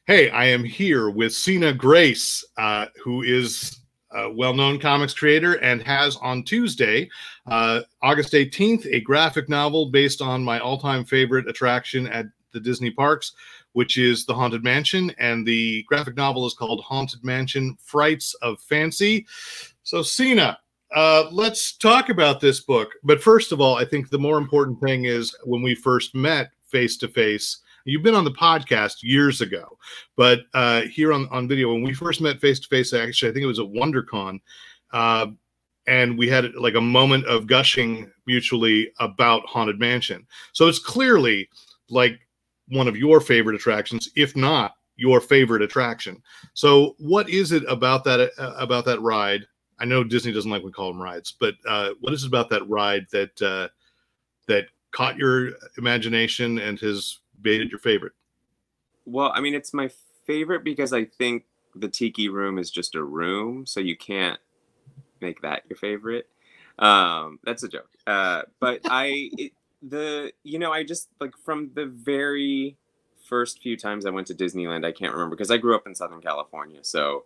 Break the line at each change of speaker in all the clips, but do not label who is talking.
Hey, I am here with Sina Grace, who is a well-known comics creator and has on Tuesday, August 18th, a graphic novel based on my all-time favorite attraction at the Disney parks, which is the Haunted Mansion. And the graphic novel is called Haunted Mansion: Frights of Fancy. So, Sina, let's talk about this book. But first of all, I think the more important thing is when we first met face to face. You've been on the podcast years ago, but here on video, when we first met face to face, actually, I think it was at WonderCon, and we had like a moment of gushing mutually about Haunted Mansion. So it's clearly like one of your favorite attractions, if not your favorite attraction. So what is it about that ride? I know Disney doesn't like when we call them rides, but what is it about that ride that that caught your imagination and has made it your favorite?
Well, I mean, it's my favorite because I think the Tiki Room is just a room, so you can't make that your favorite. That's a joke. But I just like from the very first few times I went to Disneyland, I can't remember because I grew up in Southern California, so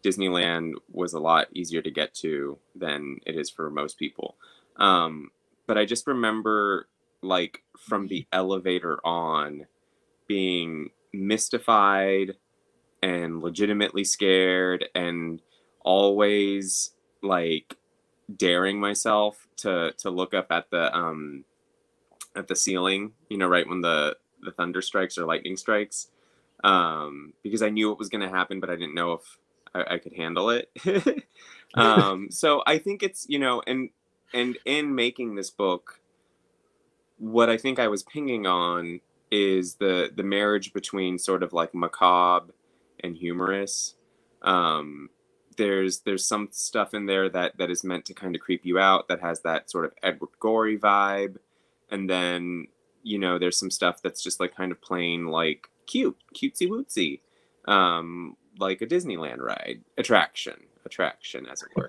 Disneyland was a lot easier to get to than it is for most people. But I just remember like from the elevator on being mystified and legitimately scared and always like daring myself to look up at the ceiling, right when the thunder strikes or lightning strikes, because I knew what was going to happen, but I didn't know if I could handle it. So I think it's, and in making this book, what I think I was pinging on is the marriage between sort of like macabre and humorous. There's some stuff in there that is meant to kind of creep you out, that has that sort of Edward Gorey vibe, and then there's some stuff that's just like kind of plain like cutesy wootsy, like a Disneyland ride attraction as it were.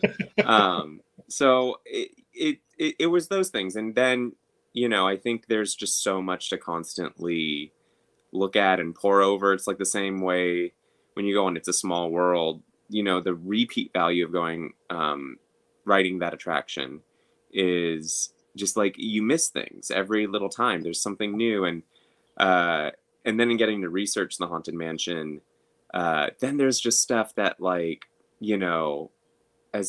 So it was those things, and then I think there's just so much to constantly look at and pore over. It's like the same way when you go on It's a Small World, the repeat value of going, writing that attraction is just like you miss things every little time. There's something new. And then in getting to research the Haunted Mansion, then there's just stuff that like, I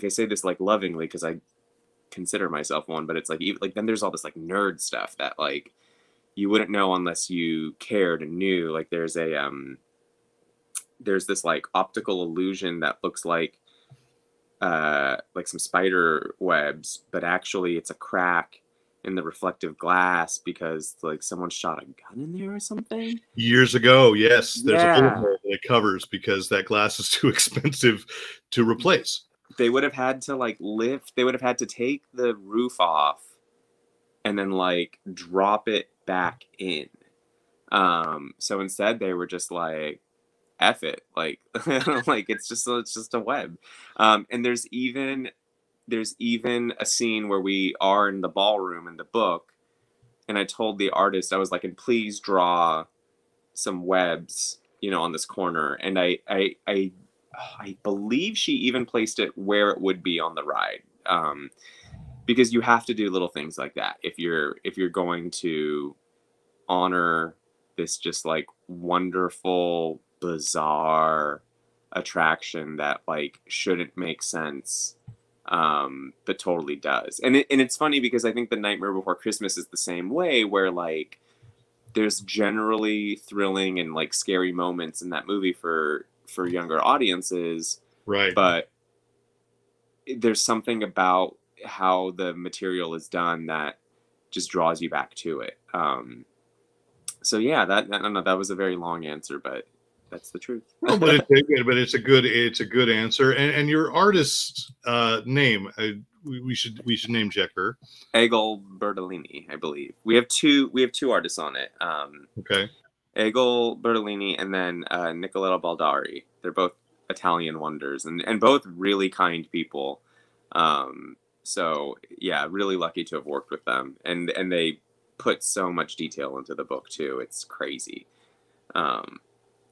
say this like lovingly because I consider myself one, but it's like then there's all this like nerd stuff that like you wouldn't know unless you cared and knew. Like there's this like optical illusion that looks like some spider webs, but actually it's a crack in the reflective glass because like someone shot a gun in there or something
Years ago, yes. There's a bullet
yeah.
hole that it covers because that glass is too expensive to replace.
They would have had to like they would have had to take the roof off and then like drop it back in. So instead they were just like, F it. Like, like it's just a web. And there's even a scene where we are in the ballroom in the book. And I told the artist, I was like, and please draw some webs, on this corner. And I believe she even placed it where it would be on the ride, because you have to do little things like that if you're going to honor this just like wonderful, bizarre attraction that like shouldn't make sense, but totally does. And it's funny because I think The Nightmare Before Christmas is the same way, where like there's generally thrilling and like scary moments in that movie for younger audiences,
Right.
But there's something about how the material is done that just draws you back to it. So yeah, I don't know, that was a very long answer, but that's the truth.
No, but it's a good answer. And your artist's name, we should name check her.
Egil Bertolini, I believe. We have two artists on it.
Okay.
Egil Bertolini and then Nicoletta Baldari. They're both Italian wonders and both really kind people. So yeah, really lucky to have worked with them. And they put so much detail into the book too. It's crazy.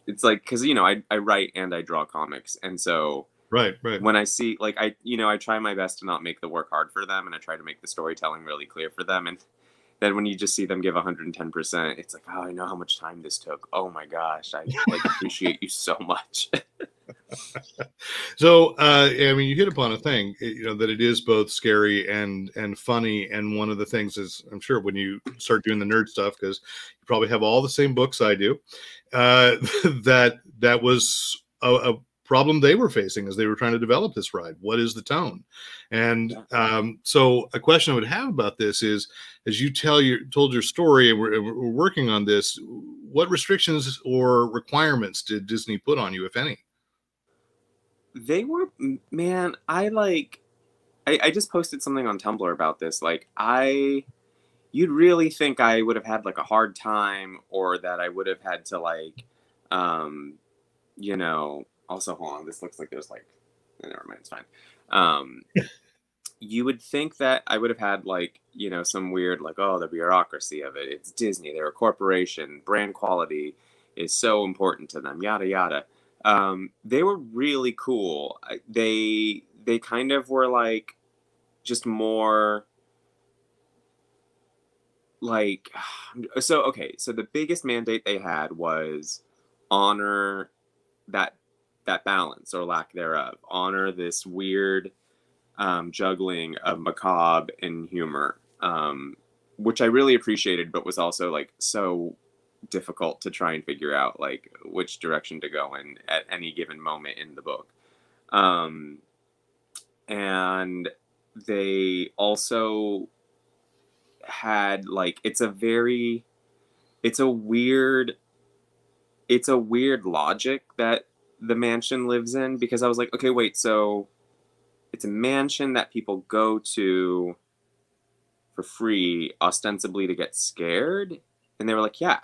it's like, because I write and I draw comics, and so
Right.
when I see, like, I try my best to not make the work hard for them, and I try to make the storytelling really clear for them. And then when you just see them give 110%, it's like, oh, I know how much time this took. Oh my gosh, I like appreciate you so much.
So, I mean, you hit upon a thing, that it is both scary and funny. And one of the things is, I'm sure when you start doing the nerd stuff, because you probably have all the same books I do, that was a problem they were facing as they were trying to develop this ride. What is the tone? And so a question I would have about this is, as you told your story, and we're working on this, what restrictions or requirements did Disney put on you, if any?
They were, man, I just posted something on Tumblr about this. Like, you'd really think I would have had like a hard time, or that I would have had to like, also, hold on, this looks like there's like, never mind, it's fine. You would think that I would have had like, some weird, like, oh, the bureaucracy of it. It's Disney, they're a corporation, brand quality is so important to them, yada, yada. They were really cool. They kind of were like, just more like, so, okay. So the biggest mandate they had was honor that balance, or lack thereof, honor this weird, juggling of macabre and humor, which I really appreciated, but was also like so difficult to try and figure out like which direction to go in at any given moment in the book. And they also had like, it's a weird logic that the mansion lives in, because I was like, okay, wait, so it's a mansion that people go to for free, ostensibly to get scared? And they were like, yeah.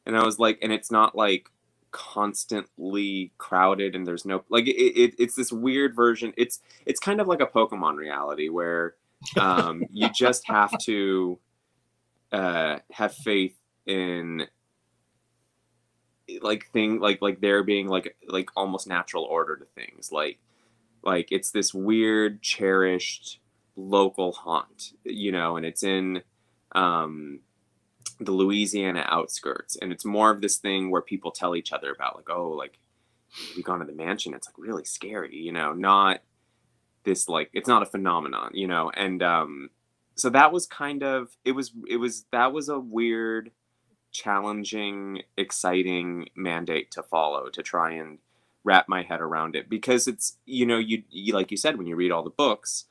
And I was like, and it's not like constantly crowded, and there's no, like, it's this weird version. It's kind of like a Pokemon reality where you just have to have faith in like there being like almost natural order to things. Like it's this weird cherished local haunt, and it's in the Louisiana outskirts, and it's more of this thing where people tell each other about, like, oh, like, have you gone to the mansion? It's like really scary, not this, like, it's not a phenomenon, and so that was kind of, that was a weird, challenging, exciting mandate to follow, to try and wrap my head around it, because it's, you like you said, when you read all the books,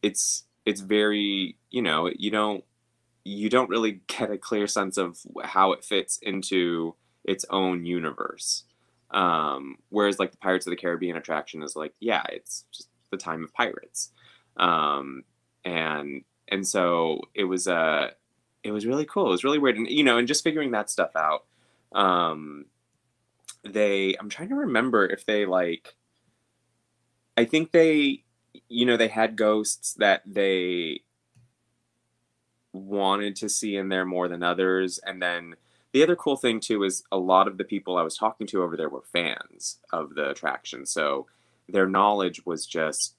it's very, you don't really get a clear sense of how it fits into its own universe. Whereas like the Pirates of the Caribbean attraction is like, yeah, it's just the time of pirates. And so it was really cool. It was really weird. And, and just figuring that stuff out. I'm trying to remember if they like, I think they, they had ghosts that they wanted to see in there more than others. And then the other cool thing too is a lot of the people I was talking to over there were fans of the attraction, so their knowledge was just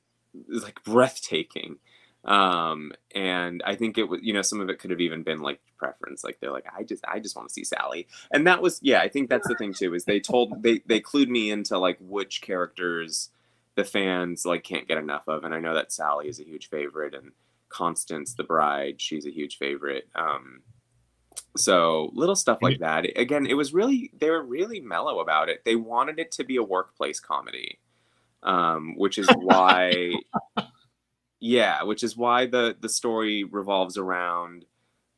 like breathtaking. And I think it was, some of it could have even been like preference, like they're like, I just want to see Sally. And that was, yeah, I think that's the thing too, is they clued me into like which characters the fans like can't get enough of. And I know that Sally is a huge favorite, and Constance the bride, she's a huge favorite. So little stuff like that. Again, they were really mellow about it. They wanted it to be a workplace comedy, which is why, the story revolves around,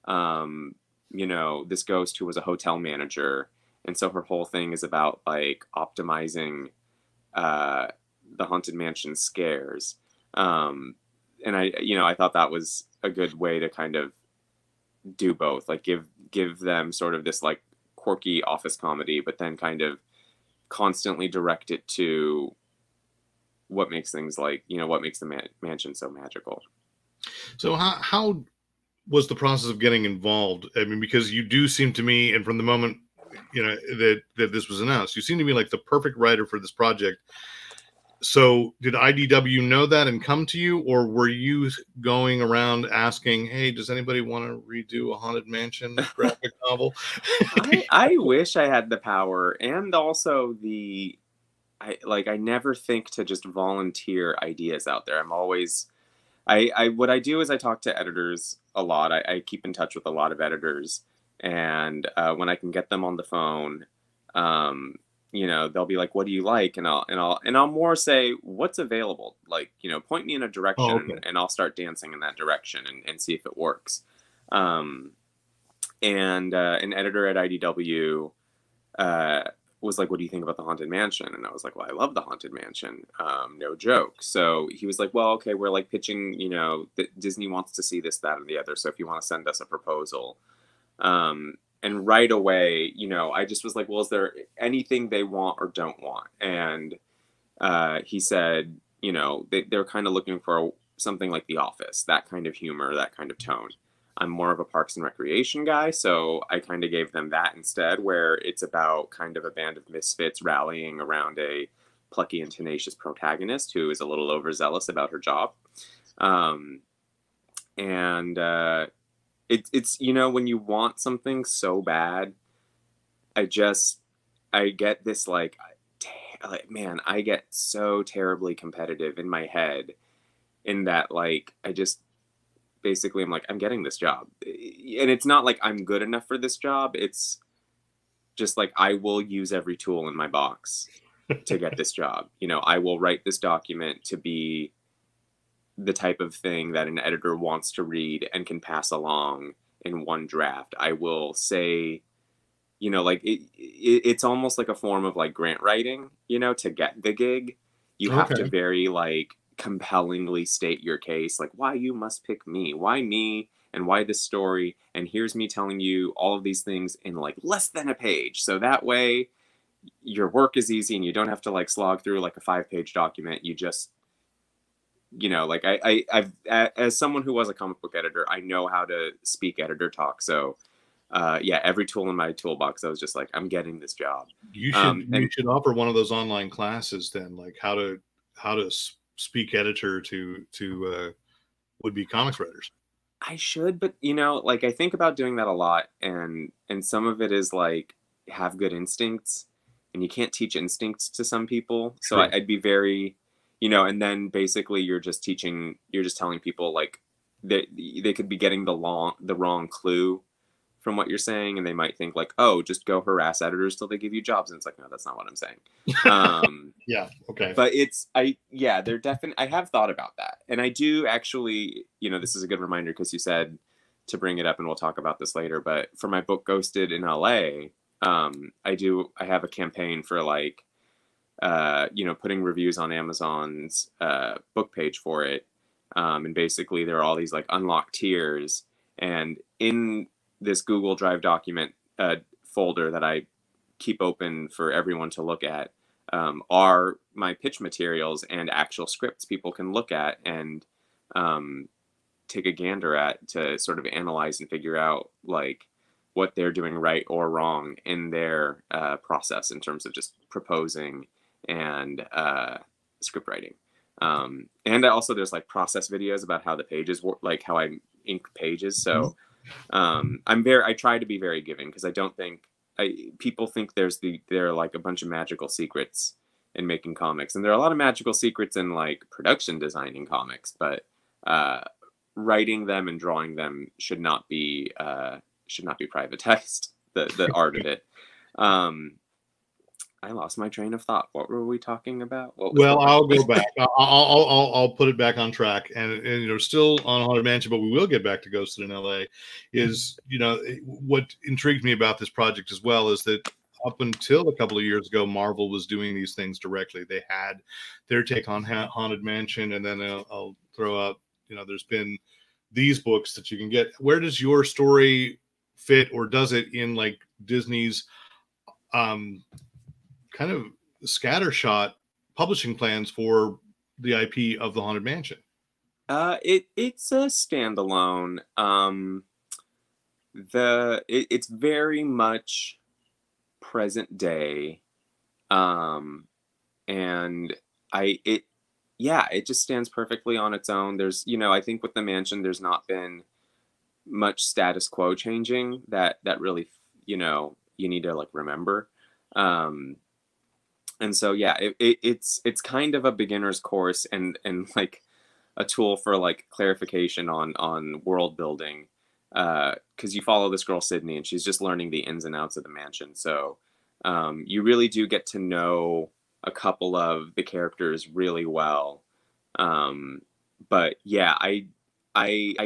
this ghost who was a hotel manager. And so her whole thing is about like optimizing, the haunted mansion scares. And I thought that was a good way to kind of do both, like give them sort of this like quirky office comedy, but then kind of constantly direct it to what makes things like, what makes the mansion so magical.
So how was the process of getting involved? I mean, because you do seem to me, and from the moment that this was announced. You seem to be like the perfect writer for this project. So did IDW know that and come to you, or were you going around asking, hey, does anybody want to redo a Haunted Mansion graphic novel?
I wish I had the power, and also I never think to just volunteer ideas out there. I'm always what I do is I talk to editors a lot. I keep in touch with a lot of editors, and when I can get them on the phone, they'll be like, "What do you like?" And I'll more say, "What's available?" Like, point me in a direction,
Oh, okay.
and I'll start dancing in that direction and see if it works. And an editor at IDW was like, "What do you think about the Haunted Mansion?" And I was like, "Well, I love the Haunted Mansion, no joke." So he was like, "Well, okay, we're like pitching, that Disney wants to see this, that, and the other. So if you want to send us a proposal." And right away, I just was like, "Well, is there anything they want or don't want?" And he said, they're kind of looking for something like The Office, that kind of humor, that kind of tone. I'm more of a Parks and Recreation guy, so I kind of gave them that instead, where it's about kind of a band of misfits rallying around a plucky and tenacious protagonist who is a little overzealous about her job. And it's when you want something so bad, I get this man, I get so terribly competitive in my head, in that I just basically I'm like, I'm getting this job, and it's not like I'm good enough for this job. It's just like, I will use every tool in my box to get this job. I will write this document to be the type of thing that an editor wants to read and can pass along in one draft. I will say, it's almost like a form of grant writing, to get the gig. You have to very compellingly state your case, why you must pick me, why me, and why this story, and here's me telling you all of these things in less than a page, so that way your work is easy and you don't have to slog through a 5-page document. You just I've as someone who was a comic book editor, I know how to speak editor talk. So every tool in my toolbox, I was just like, I'm getting this job.
You should offer one of those online classes then, how to speak editor to would-be comics writers.
I should, but I think about doing that a lot, and some of it is have good instincts, and you can't teach instincts to some people. So I'd be very, and then basically you're just telling people they could be getting the wrong clue from what you're saying, and they might think oh, just go harass editors till they give you jobs, and it's like, no, that's not what I'm saying.
Yeah, okay.
But they're definitely, I have thought about that, and I do actually, this is a good reminder because you said to bring it up, and we'll talk about this later. But for my book Ghosted in LA, I have a campaign for putting reviews on Amazon's book page for it, and basically there are all these unlocked tiers, and in this Google Drive document folder that I keep open for everyone to look at are my pitch materials and actual scripts people can look at and take a gander at to sort of analyze and figure out what they're doing right or wrong in their process in terms of just proposing and script writing. And also there's process videos about how the pages work, how I ink pages. So I try to be very giving, because I don't think people think there are a bunch of magical secrets in making comics, and there are a lot of magical secrets in production designing comics, but writing them and drawing them should not be privatized. The art of it. I lost my train of thought. What were we talking about?
Well, I'll go back. I'll put it back on track, and still on Haunted Mansion, but we will get back to Ghosted in LA. Is what intrigued me about this project as well is that up until a couple of years ago, Marvel was doing these things directly. They had their take on Haunted Mansion, and then I'll throw out, there's been these books that you can get. Where does your story fit, or does it in Disney's kind of scattershot publishing plans for the IP of the Haunted Mansion?
It's a standalone. It's very much present day. And it just stands perfectly on its own. There's, I think with the mansion, there's not been much status quo changing that really, you need to like remember. And so, yeah, it's kind of a beginner's course and like a tool for like clarification on world building. Because you follow this girl, Sydney, and she's just learning the ins and outs of the mansion. So you really do get to know a couple of the characters really well. But yeah, I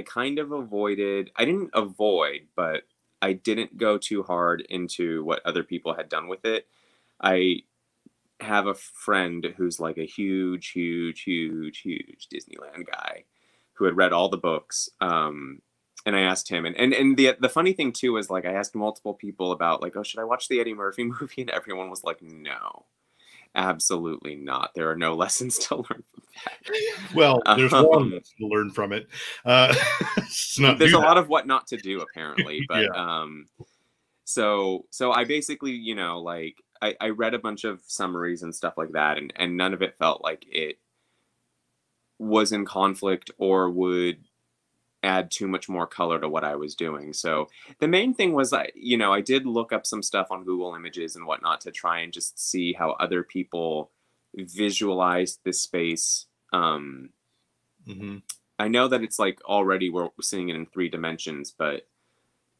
kind of I didn't avoid, but I didn't go too hard into what other people had done with it. I have a friend who's like a huge Disneyland guy who had read all the books. And I asked him, and the funny thing too is like I asked multiple people about like, oh, should I watch the Eddie Murphy movie? And everyone was like, no, absolutely not. There are no lessons to learn from that.
Well, there's one lesson to learn from it.
There's a lot of what not to do apparently, but yeah. So I basically, like I read a bunch of summaries and stuff like that, and none of it felt like it was in conflict or would add too much more color to what I was doing. So the main thing was I did look up some stuff on Google Images and whatnot to try and just see how other people visualized this space. I know that it's like already we're seeing it in 3 dimensions, but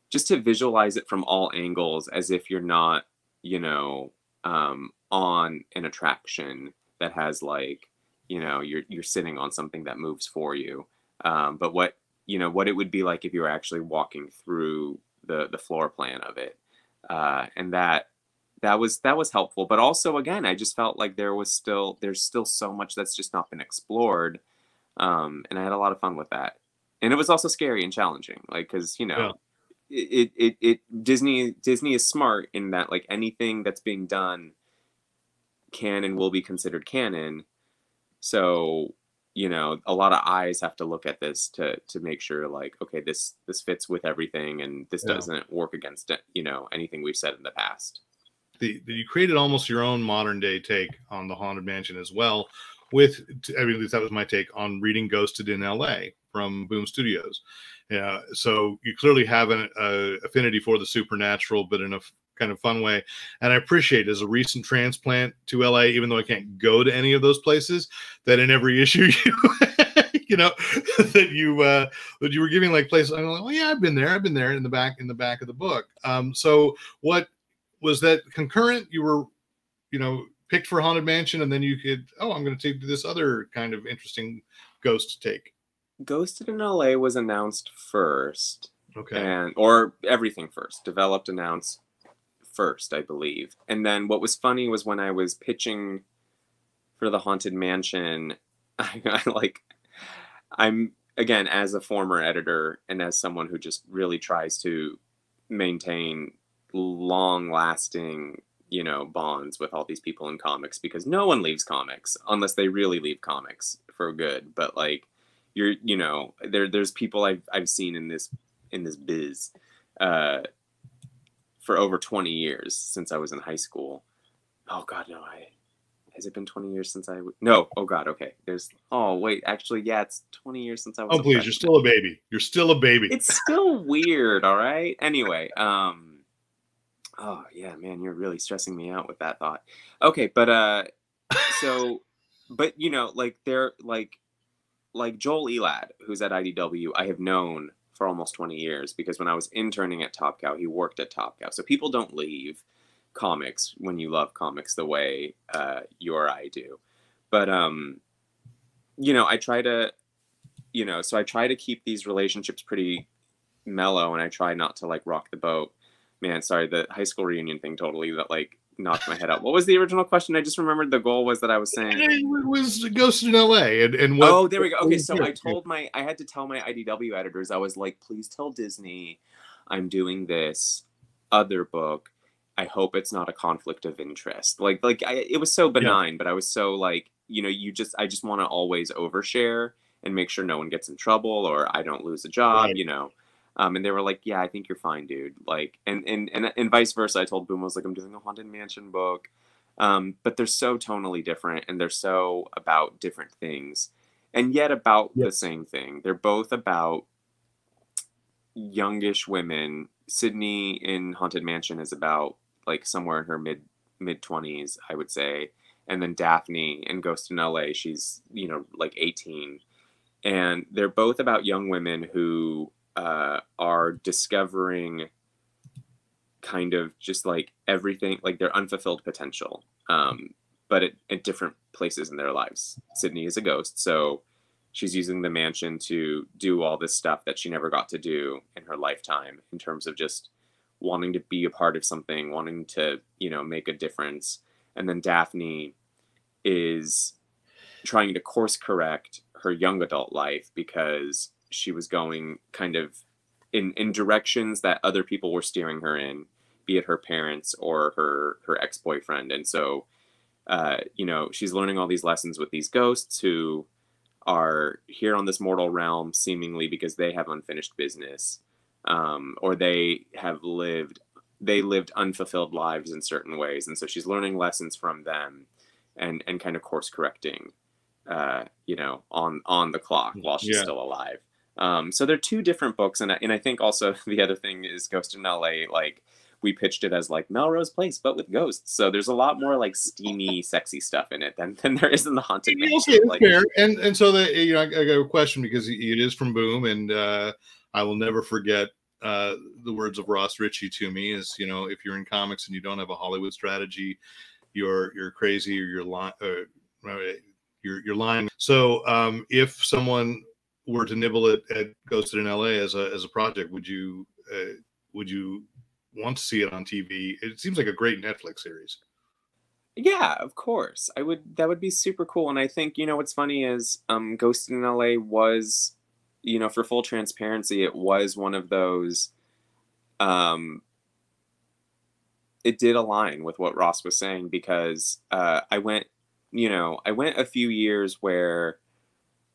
just to visualize it from all angles as if you're not, on an attraction that has like, you're sitting on something that moves for you. But what it would be like if you were actually walking through the floor plan of it. And that was helpful. But also, again, I just felt like there's still so much that's just not been explored. And I had a lot of fun with that. And it was also scary and challenging, like, cause Disney is smart in that like anything that's being done can and will be considered canon. So, a lot of eyes have to look at this to make sure like, okay, this fits with everything and this doesn't work against it, anything we've said in the past.
You created almost your own modern day take on the Haunted Mansion as well with, at least that was my take on reading Ghosted in LA from Boom Studios. Yeah. So you clearly have an affinity for the supernatural, but in a kind of fun way. And I appreciate as a recent transplant to LA, even though I can't go to any of those places, that in every issue that you were giving like places. I'm like, oh yeah, I've been there in the back of the book. So what was that concurrent? You were, picked for Haunted Mansion, and then you could, I'm going to take this other kind of interesting ghost take.
Ghosted in LA was announced first.
Okay.
Or everything first. Developed, announced first, I believe. And then what was funny was when I was pitching for the Haunted Mansion, I'm, again, as a former editor and as someone who just really tries to maintain long-lasting, bonds with all these people in comics, because no one leaves comics unless they really leave comics for good. But like, there's people I've seen in this biz for over 20 years since I was in high school. Oh God, no, has it been 20 years since no, oh God, okay. Actually, yeah, it's 20 years since I was.
Oh, please, you're still a baby. You're still a baby.
It's still weird, all right? Anyway, oh yeah, man, you're really stressing me out with that thought. Okay, but but like they're like Joel Elad, who's at IDW, I have known for almost 20 years because when I was interning at Top Cow, he worked at Top Cow. So people don't leave comics when you love comics the way you or I do. But I try to, so I try to keep these relationships pretty mellow, and I try not to like rock the boat. Man, sorry, the high school reunion thing totally like knocked my head out. What was the original question? I just remembered the goal was that I was saying
it was Ghosted in LA and what.
Oh, there we go. Okay, so I had to tell my IDW editors, I was like, please tell Disney I'm doing this other book. I hope it's not a conflict of interest. It was so benign, but I was so like, I just want to always overshare and make sure no one gets in trouble or I don't lose a job, And they were like, yeah, I think you're fine, dude. Like, and vice versa. I told Boom, I was like, I'm doing a Haunted Mansion book. But they're so tonally different, and they're so about different things, and yet about the same thing. They're both about youngish women. Sydney in Haunted Mansion is about like somewhere in her mid 20s, I would say. And then Daphne in Ghost in LA, she's, like 18. And they're both about young women who are discovering kind of just like everything, like their unfulfilled potential, but at different places in their lives. Sydney is a ghost, so she's using the mansion to do all this stuff that she never got to do in her lifetime, in terms of just wanting to be a part of something, wanting to, make a difference. And then Daphne is trying to course correct her young adult life because she was going kind of in directions that other people were steering her in, be it her parents or her ex-boyfriend. And so, she's learning all these lessons with these ghosts who are here on this mortal realm seemingly because they have unfinished business, or they lived unfulfilled lives in certain ways. And so she's learning lessons from them and kind of course correcting, on the clock while she's still alive. So they're two different books. And I think also the other thing is Ghost in LA, like, we pitched it as like Melrose Place, but with ghosts. So there's a lot more like steamy, sexy stuff in it than there is in the Haunted Mansion.
Okay,
like,
fair. And so I got a question because it is from Boom, and I will never forget the words of Ross Ritchie to me is, if you're in comics and you don't have a Hollywood strategy, you're crazy, or you're lying. So if someone were to nibble at Ghosted in LA as a project, would you want to see it on TV? It seems like a great Netflix series.
yeah, of course. That would be super cool. And I think, what's funny is Ghosted in LA was, for full transparency, it was one of those, it did align with what Ross was saying, because I went a few years where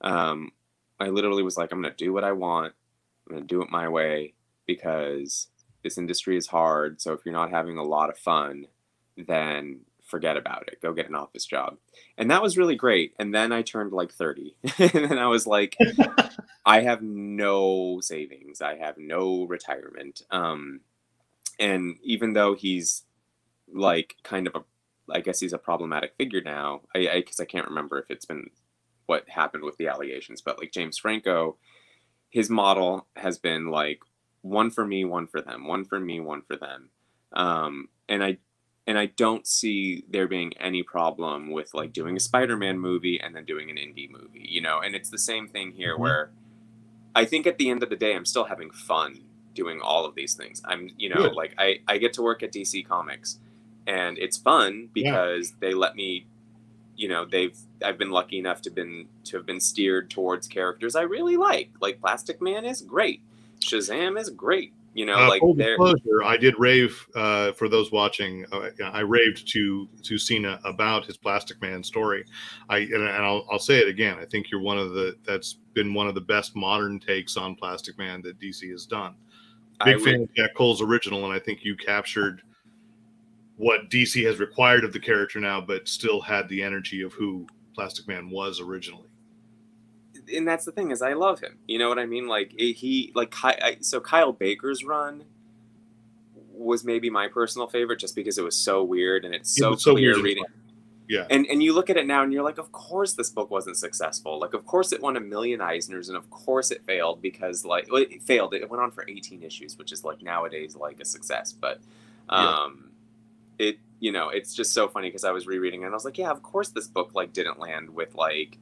I literally was like, I'm going to do what I want. I'm going to do it my way, because this industry is hard. So if you're not having a lot of fun, then forget about it. Go get an office job. And that was really great. And then I turned like 30 and then I was like, I have no savings. I have no retirement. And even though he's like kind of I guess he's a problematic figure now, because I can't remember if it's been what happened with the allegations, but like James Franco, his model has been like, one for me, one for them, one for me, one for them. And I don't see there being any problem with like doing a Spider-Man movie and then doing an indie movie, and it's the same thing here, where I think at the end of the day, I'm still having fun doing all of these things. I'm, like I get to work at DC Comics, and it's fun because they let me, I've been lucky enough to have been steered towards characters I really like. Like Plastic Man is great. Shazam is great.
Full disclosure, I did rave for those watching. I raved to Sina about his Plastic Man story. I'll say it again. I think you're that's been one of the best modern takes on Plastic Man that DC has done. Big fan of Jack Cole's original, and I think you captured what DC has required of the character now, but still had the energy of who Plastic Man was originally.
And that's the thing, is I love him. You know what I mean? Like so Kyle Baker's run was maybe my personal favorite, just because it was so weird and it's so clear reading.
Yeah.
And you look at it now and you're like, of course this book wasn't successful. Like, of course it won 1 million Eisners, and of course it failed because it failed. It went on for 18 issues, which is like nowadays like a success. But it's just so funny, because I was rereading and I was like, yeah, of course this book like didn't land with like,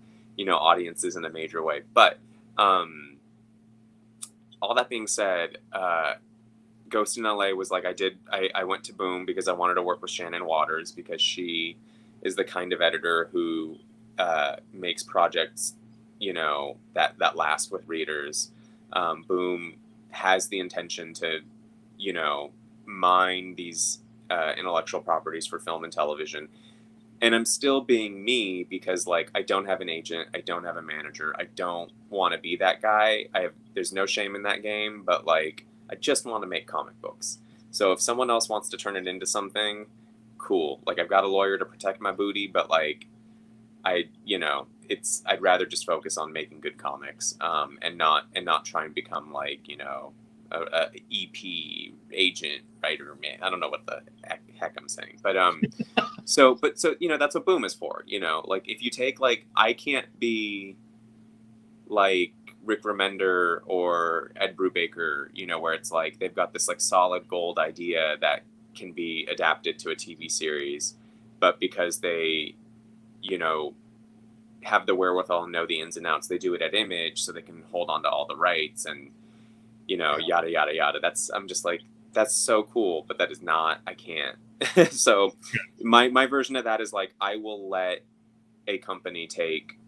audiences in a major way. But all that being said, Ghost in LA was like, I went to Boom because I wanted to work with Shannon Waters, because she is the kind of editor who makes projects, that last with readers. Boom has the intention to, mine these intellectual properties for film and television. and I'm still being me because like I don't have an agent, I don't have a manager, I don't want to be that guy. There's no shame in that game, but like I just want to make comic books. So if someone else wants to turn it into something, cool. Like I've got a lawyer to protect my booty, but like I'd rather just focus on making good comics, and not try and become like, a EP agent, writer, man. I don't know what the heck I'm saying, but so that's what Boom is for. Like if you take like, I can't be like Rick Remender or Ed Brubaker, where it's like they've got this like solid gold idea that can be adapted to a TV series, but because they, have the wherewithal and know the ins and outs, they do it at Image so they can hold on to all the rights and, yada, yada, yada. I'm just like, that's so cool, but that is not, I can't. So my version of that is like, I will let a company take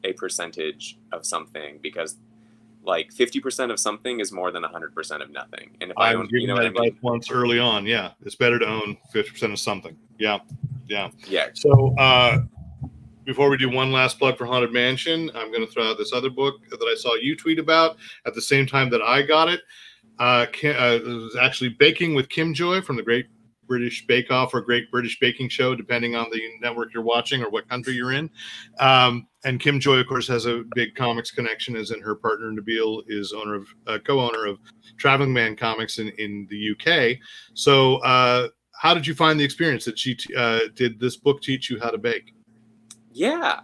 a percentage of something, because like 50% of something is more than 100% of nothing. And if I own,
once early on, yeah, it's better to own 50% of something. Yeah. So before we do one last plug for Haunted Mansion, I'm going to throw out this other book that I saw you tweet about at the same time that I got it. It was actually Baking with Kim Joy from the Great British Bake Off or Great British Baking Show, depending on the network you're watching or what country you're in. And Kim Joy, of course, has a big comics connection, as in her partner Nabil is co-owner of Traveling Man Comics in the UK. So how did you find the experience? Did this book teach you how to bake?
Yeah,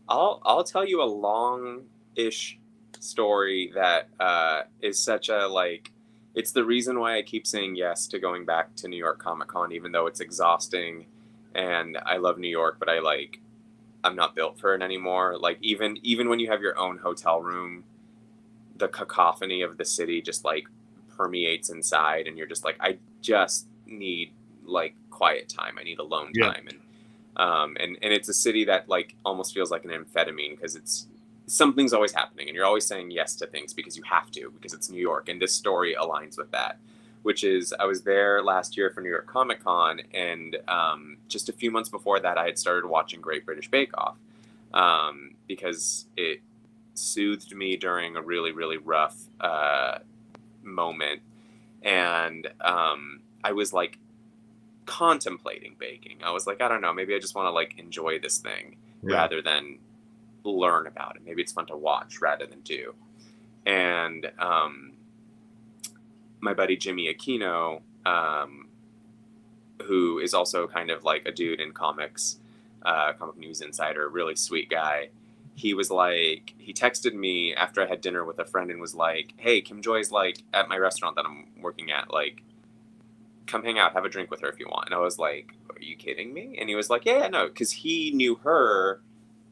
I'll tell you a long-ish story that is such a like. It's the reason why I keep saying yes to going back to New York Comic Con, even though it's exhausting, and I love New York, but I'm not built for it anymore. Like even when you have your own hotel room, the cacophony of the city just like permeates inside, and you're just like, I just need like quiet time. I need alone time, and it's a city that like almost feels like an amphetamine, because something's always happening and you're always saying yes to things because you have to, because it's New York. And this story aligns with that, which is I was there last year for New York Comic Con, and just a few months before that I had started watching Great British Bake Off, because it soothed me during a really, really rough moment. And I was like contemplating baking. I was like, I don't know, maybe I just want to like enjoy this thing rather than learn about it. Maybe it's fun to watch rather than do. And my buddy Jimmy Aquino, who is also kind of like a dude in comics, comic news insider, really sweet guy. He was like, he texted me after I had dinner with a friend and was like, hey, Kim Joy's like at my restaurant that I'm working at, like, come hang out, have a drink with her if you want. And I was like, are you kidding me? And he was like, yeah, no, because he knew her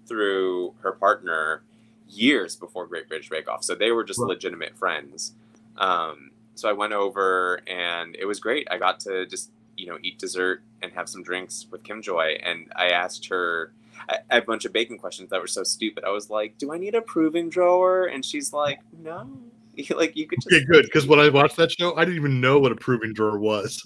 through her partner years before Great British Bake Off. So they were just legitimate friends. So I went over and it was great. I got to just, eat dessert and have some drinks with Kim Joy. And I asked her a bunch of baking questions that were so stupid. I was like, do I need a proving drawer? And she's like, no. Like you could just.
Okay, good. Because when I watched that show, I didn't even know what a proving drawer was.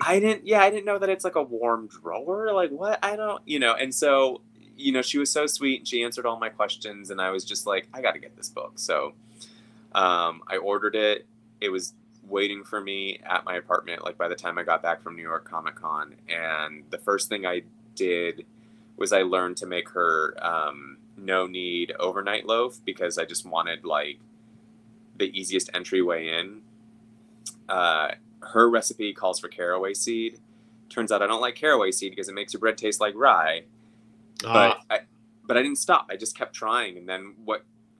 I didn't know that it's like a warm drawer. Like what? I don't, and so, she was so sweet and she answered all my questions, and I was just like, I got to get this book. So I ordered it. It was waiting for me at my apartment, like by the time I got back from New York Comic Con. And the first thing I did was I learned to make her no knead overnight loaf, because I just wanted like the easiest entryway in. Her recipe calls for caraway seed. Turns out I don't like caraway seed because it makes your bread taste like rye. But I didn't stop. I just kept trying. And then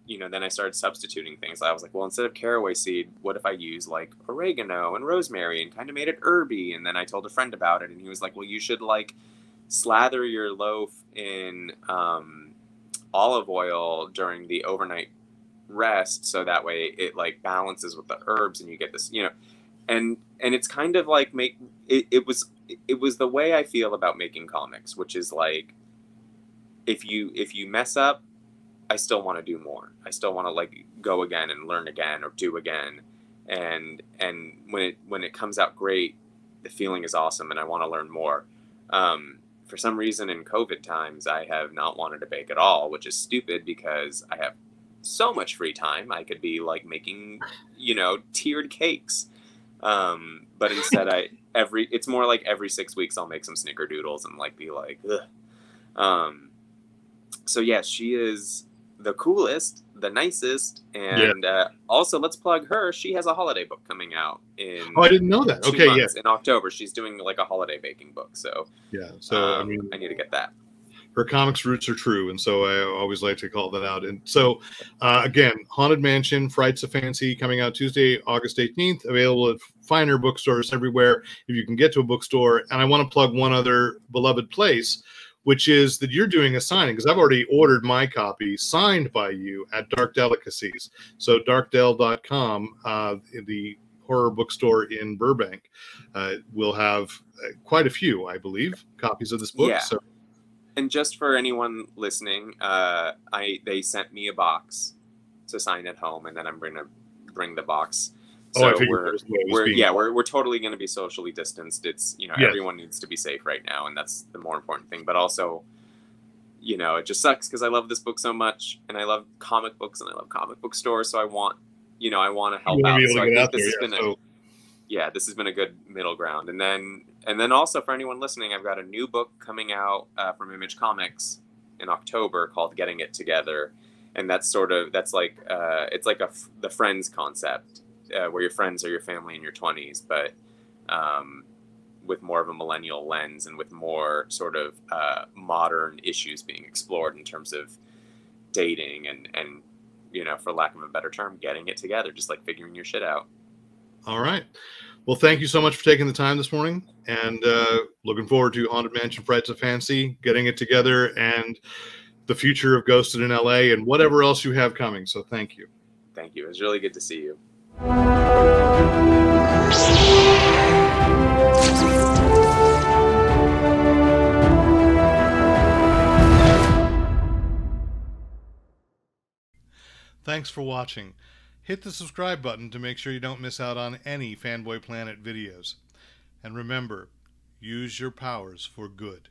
then I started substituting things. I was like, well, instead of caraway seed, what if I use like oregano and rosemary, and kind of made it herby? And then I told a friend about it, and he was like, well, you should like slather your loaf in olive oil during the overnight rest, so that way it like balances with the herbs and you get this, and it's kind of like it was the way I feel about making comics, which is like, if you mess up, I still want to do more. I still want to like go again and learn again or do again. And when it comes out great, the feeling is awesome and I want to learn more. For for some reason in COVID times, I have not wanted to bake at all, which is stupid because I have so much free time. I could be like making, tiered cakes. But instead it's more like every 6 weeks I'll make some snickerdoodles and like be like, ugh. So yeah, she is the coolest, the nicest, and also let's plug her. She has a holiday book coming out in
I didn't know that.
2
Okay,
months, in October. She's doing like a holiday baking book. So
so
I need to get that.
Her comics roots are true, and so I always like to call that out. And so, again, Haunted Mansion, Frights of Fancy, coming out Tuesday, August 18th, available at finer bookstores everywhere if you can get to a bookstore. And I want to plug one other beloved place, which is that you're doing a signing, because I've already ordered my copy signed by you at Dark Delicacies. So darkdel.com, the horror bookstore in Burbank, will have quite a few, I believe, copies of this book.
Yeah.
So.
And just for anyone listening, they sent me a box to sign at home, and then I'm going to bring the box. So we're totally going to be socially distanced. It's everyone needs to be safe right now, and that's the more important thing. But also, it just sucks because I love this book so much, and I love comic books, and I love comic book stores. So I want to help out. So I think this has been a good middle ground. And then also for anyone listening, I've got a new book coming out from Image Comics in October called Getting It Together. And that's like the Friends concept, where your friends are your family in your 20s, but with more of a millennial lens and with more sort of modern issues being explored in terms of dating and for lack of a better term, getting it together, just like figuring your shit out.
All right. Well, thank you so much for taking the time this morning, and looking forward to Haunted Mansion, Frights of Fancy, Getting It Together, and the future of Ghosted in LA, and whatever else you have coming. So thank you.
Thank you. It was really good to see you.
Thanks for watching. Hit the subscribe button to make sure you don't miss out on any Fanboy Planet videos. And remember, use your powers for good.